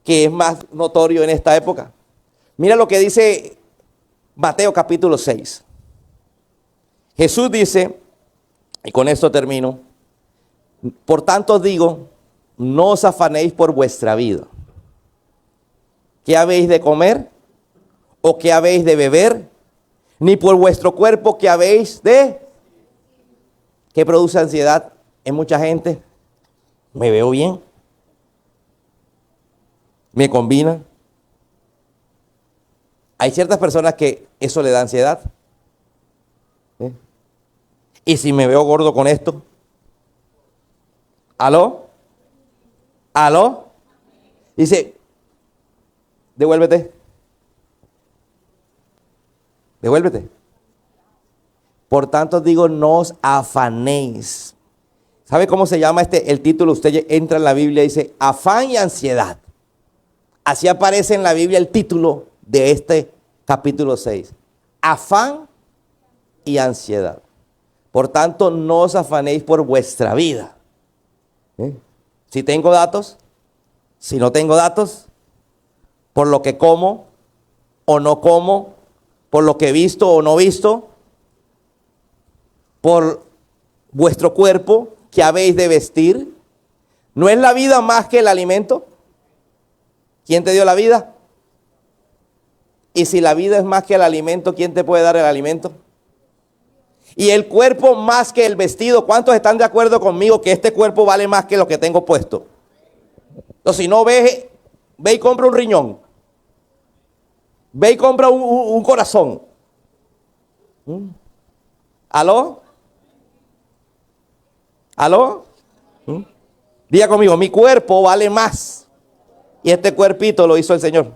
que es más notorio en esta época. Mira lo que dice Mateo capítulo 6. Jesús dice, y con esto termino, por tanto os digo, no os afanéis por vuestra vida. ¿Qué habéis de comer? ¿O qué habéis de beber? Ni por vuestro cuerpo, ¿qué habéis de? ¿Qué produce ansiedad en mucha gente? ¿Me veo bien? ¿Me combina? Hay ciertas personas que eso le da ansiedad. ¿Y si me veo gordo con esto? ¿Aló? ¿Aló? Dice, devuélvete. Devuélvete. Por tanto digo, no os afanéis. ¿Sabe cómo se llama el título? Usted entra en la Biblia y dice, afán y ansiedad. Así aparece en la Biblia el título de este capítulo 6. Afán y ansiedad. Por tanto, no os afanéis por vuestra vida. Si tengo datos, si no tengo datos, por lo que como o no como, por lo que he visto o no visto, por vuestro cuerpo que habéis de vestir. ¿No es la vida más que el alimento? ¿Quién te dio la vida? Y si la vida es más que el alimento, ¿quién te puede dar el alimento? Y el cuerpo más que el vestido. ¿Cuántos están de acuerdo conmigo que este cuerpo vale más que lo que tengo puesto? Entonces, si no, ve y compra un riñón. Ve y compra un corazón. ¿Aló? ¿Aló? Diga conmigo, mi cuerpo vale más. Y este cuerpito lo hizo el Señor.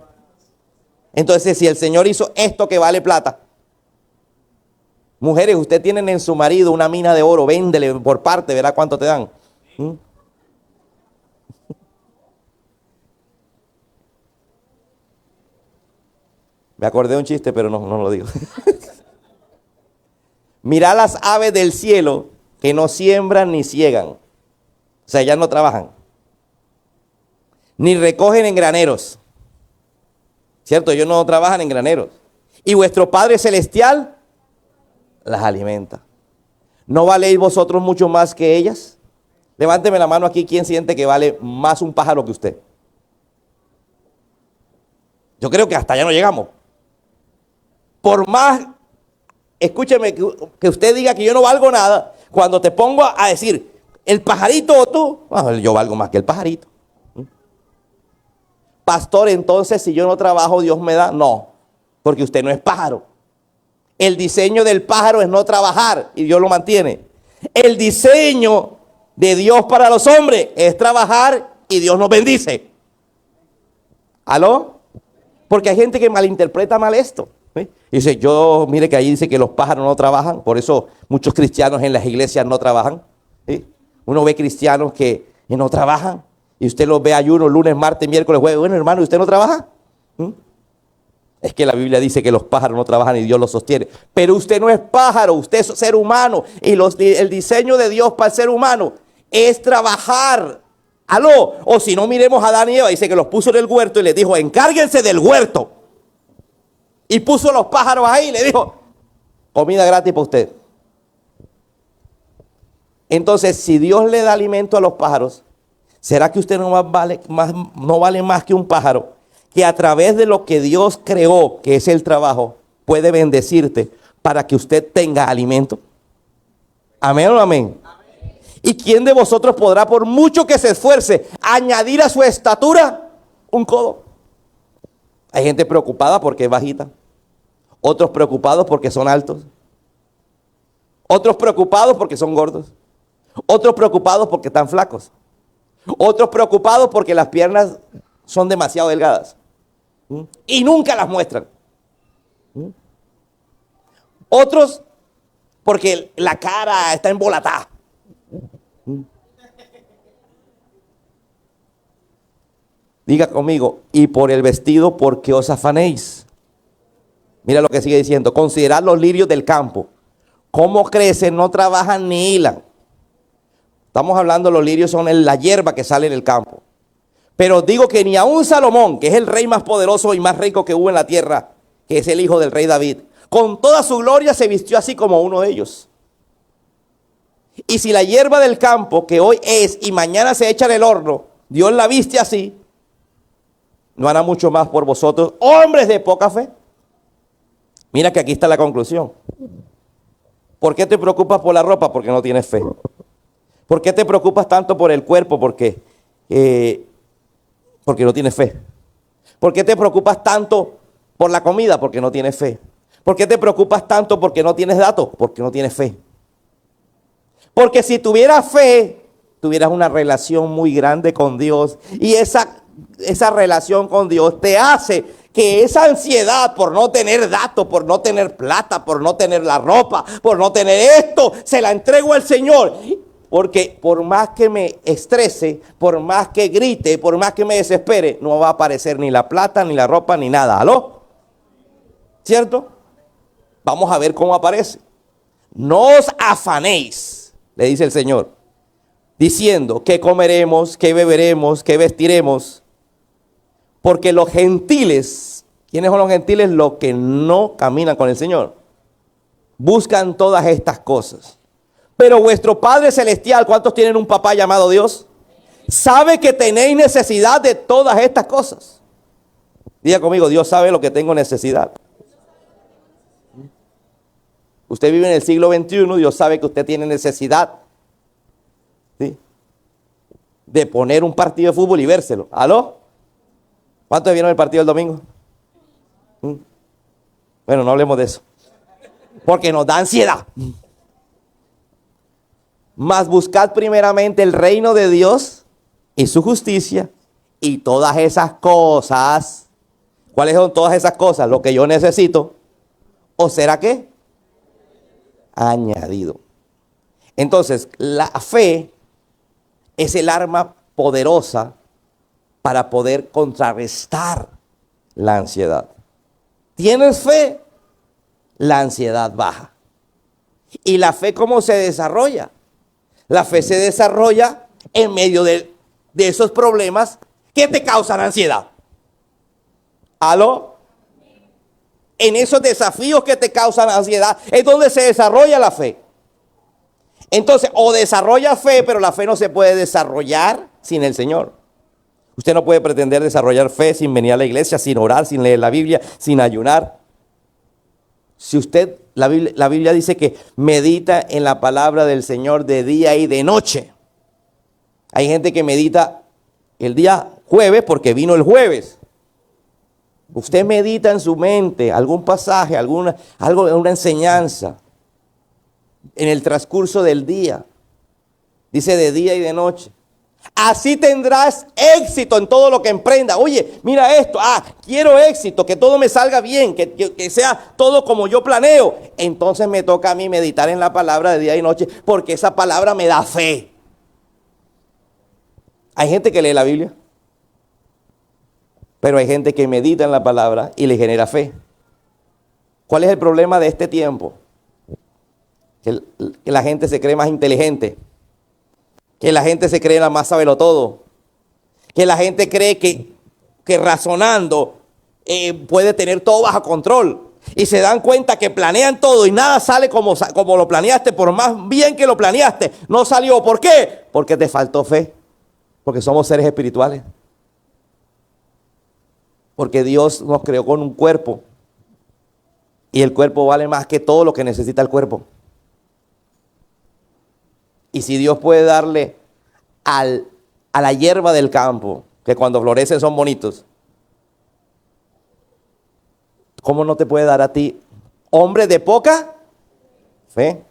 Entonces, si el Señor hizo esto que vale plata. Mujeres, ustedes tienen en su marido una mina de oro, véndele por parte, verá cuánto te dan. Me acordé de un chiste, pero no lo digo. Mirá las aves del cielo que no siembran ni ciegan. O sea, ellas no trabajan. Ni recogen en graneros. ¿Cierto? Ellos no trabajan en graneros. Y vuestro Padre Celestial las alimenta. ¿No valéis vosotros mucho más que ellas? Levánteme la mano aquí, ¿quién siente que vale más un pájaro que usted? Yo creo que hasta allá no llegamos. Por más, escúcheme, que usted diga que yo no valgo nada, cuando te pongo a decir, el pajarito o tú, yo valgo más que el pajarito. Pastor, entonces si yo no trabajo, Dios me da. No, porque usted no es pájaro. El diseño del pájaro es no trabajar y Dios lo mantiene. El diseño de Dios para los hombres es trabajar y Dios nos bendice. ¿Aló? Porque hay gente que malinterpreta mal esto. Dice, mire que ahí dice que los pájaros no trabajan, por eso muchos cristianos en las iglesias no trabajan. ¿Sí? Uno ve cristianos que no trabajan y usted los ve ayuno lunes, martes, miércoles, jueves. Bueno, hermano, ¿y usted no trabaja? Es que la Biblia dice que los pájaros no trabajan y Dios los sostiene. Pero usted no es pájaro, usted es ser humano. Y el diseño de Dios para el ser humano es trabajar. ¿Aló? O si no, miremos a Adán y Eva, dice que los puso en el huerto y les dijo, encárguense del huerto. Y puso los pájaros ahí y le dijo, comida gratis para usted. Entonces, si Dios le da alimento a los pájaros, ¿será que usted no vale más que un pájaro? Que a través de lo que Dios creó, que es el trabajo, puede bendecirte para que usted tenga alimento. Amén o no amén. ¿Y quién de vosotros podrá, por mucho que se esfuerce, añadir a su estatura un codo? Hay gente preocupada porque es bajita. Otros preocupados porque son altos. Otros preocupados porque son gordos. Otros preocupados porque están flacos. Otros preocupados porque las piernas son demasiado delgadas. Y nunca las muestran. Otros porque la cara está embolatada. Diga conmigo, y por el vestido, ¿por qué os afanéis? Mira lo que sigue diciendo. Considerad los lirios del campo. Cómo crecen, no trabajan ni hilan. Estamos hablando, los lirios son la hierba que sale en el campo. Pero digo que ni aun Salomón, que es el rey más poderoso y más rico que hubo en la tierra, que es el hijo del rey David, con toda su gloria se vistió así como uno de ellos. Y si la hierba del campo, que hoy es y mañana se echa en el horno, Dios la viste así, ¿no hará mucho más por vosotros, hombres de poca fe? Mira que aquí está la conclusión. ¿Por qué te preocupas por la ropa? Porque no tienes fe. ¿Por qué te preocupas tanto por el cuerpo? Porque no tienes fe. ¿Por qué te preocupas tanto por la comida? Porque no tienes fe. ¿Por qué te preocupas tanto porque no tienes datos? Porque no tienes fe. Porque si tuvieras fe, tuvieras una relación muy grande con Dios. Y esa relación con Dios te hace que esa ansiedad por no tener datos, por no tener plata, por no tener la ropa, por no tener esto, se la entrego al Señor. Porque por más que me estrese, por más que grite, por más que me desespere, no va a aparecer ni la plata, ni la ropa, ni nada. ¿Aló? ¿Cierto? Vamos a ver cómo aparece. No os afanéis, le dice el Señor, diciendo qué comeremos, qué beberemos, qué vestiremos. Porque los gentiles, ¿quiénes son los gentiles? Los que no caminan con el Señor. Buscan todas estas cosas. Pero vuestro Padre Celestial, ¿cuántos tienen un papá llamado Dios? Sabe que tenéis necesidad de todas estas cosas. Diga conmigo, Dios sabe lo que tengo necesidad. Usted vive en el siglo XXI, Dios sabe que usted tiene necesidad, ¿sí?, de poner un partido de fútbol y vérselo. ¿Aló? ¿Cuántos vieron el partido el domingo? Bueno, no hablemos de eso, porque nos da ansiedad. Mas buscad primeramente el reino de Dios y su justicia, y todas esas cosas. ¿Cuáles son todas esas cosas? Lo que yo necesito. ¿O será qué? Añadido. Entonces, la fe es el arma poderosa para poder contrarrestar la ansiedad. ¿Tienes fe? La ansiedad baja. ¿Y la fe cómo se desarrolla? La fe se desarrolla en medio de esos problemas que te causan ansiedad. ¿Aló? En esos desafíos que te causan ansiedad es donde se desarrolla la fe. Entonces, o desarrolla fe, pero la fe no se puede desarrollar sin el Señor. Usted no puede pretender desarrollar fe sin venir a la iglesia, sin orar, sin leer la Biblia, sin ayunar. Si usted, la Biblia dice que medita en la palabra del Señor de día y de noche. Hay gente que medita el día jueves porque vino el jueves. Usted medita en su mente algún pasaje, una enseñanza en el transcurso del día. Dice de día y de noche. Así tendrás éxito en todo lo que emprenda. Oye, mira esto. Quiero éxito, que todo me salga bien, que sea todo como yo planeo. Entonces me toca a mí meditar en la palabra de día y noche, porque esa palabra me da fe. Hay gente que lee la Biblia, pero hay gente que medita en la palabra y le genera fe. ¿Cuál es el problema de este tiempo? Que la gente se cree más inteligente. Que la gente se cree la más sabelotodo. Que la gente cree que razonando puede tener todo bajo control. Y se dan cuenta que planean todo y nada sale como lo planeaste. Por más bien que lo planeaste, no salió. ¿Por qué? Porque te faltó fe. Porque somos seres espirituales. Porque Dios nos creó con un cuerpo. Y el cuerpo vale más que todo lo que necesita el cuerpo. Y si Dios puede darle a la hierba del campo, que cuando florecen son bonitos, ¿cómo no te puede dar a ti, hombre de poca fe?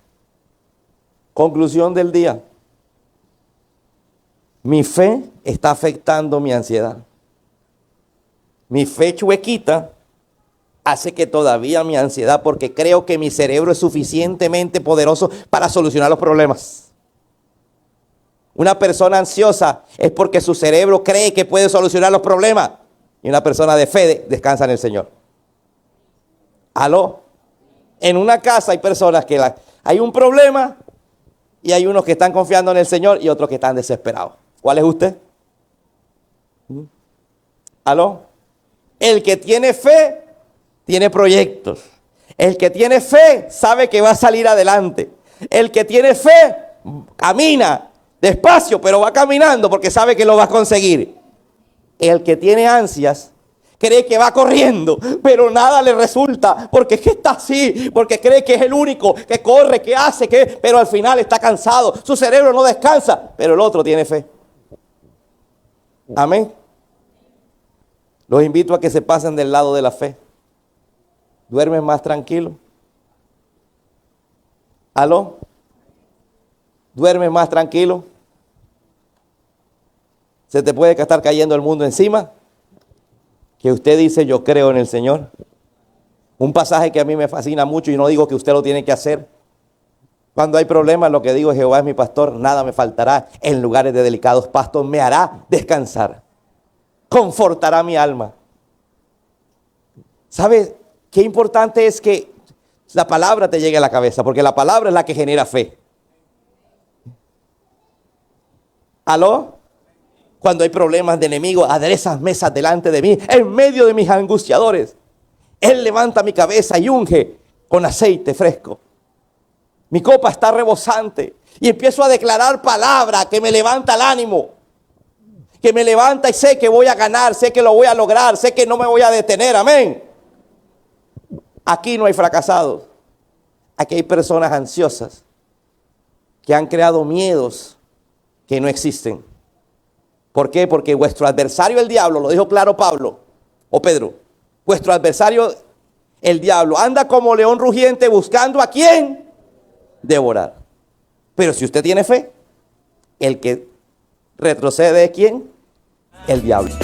Conclusión del día. Mi fe está afectando mi ansiedad. Mi fe chuequita hace que todavía mi ansiedad, porque creo que mi cerebro es suficientemente poderoso para solucionar los problemas. Una persona ansiosa es porque su cerebro cree que puede solucionar los problemas. Y una persona de fe descansa en el Señor. ¿Aló? En una casa hay personas que hay un problema y hay unos que están confiando en el Señor y otros que están desesperados. ¿Cuál es usted? ¿Aló? El que tiene fe tiene proyectos. El que tiene fe sabe que va a salir adelante. El que tiene fe camina despacio, pero va caminando porque sabe que lo va a conseguir. El que tiene ansias cree que va corriendo, pero nada le resulta, porque es que está así, porque cree que es el único que corre, que hace, pero al final está cansado. Su cerebro no descansa, pero el otro tiene fe. Amén. Los invito a que se pasen del lado de la fe. ¿Duermen más tranquilo? ¿Aló? ¿Duermen más tranquilo? ¿Se te puede estar cayendo el mundo encima? Que usted dice, yo creo en el Señor. Un pasaje que a mí me fascina mucho y no digo que usted lo tiene que hacer. Cuando hay problemas, lo que digo es, Jehová es mi pastor, nada me faltará. En lugares de delicados pastos me hará descansar. Confortará mi alma. ¿Sabes qué importante es que la palabra te llegue a la cabeza? Porque la palabra es la que genera fe. ¿Aló? Cuando hay problemas de enemigos, aderezas mesas delante de mí, en medio de mis angustiadores. Él levanta mi cabeza y unge con aceite fresco. Mi copa está rebosante y empiezo a declarar palabra que me levanta el ánimo. Que me levanta y sé que voy a ganar, sé que lo voy a lograr, sé que no me voy a detener. Amén. Aquí no hay fracasados. Aquí hay personas ansiosas que han creado miedos que no existen. ¿Por qué? Porque vuestro adversario el diablo, lo dijo claro Pablo o Pedro, vuestro adversario el diablo anda como león rugiente buscando a quién devorar. Pero si usted tiene fe, el que retrocede es quién, el diablo.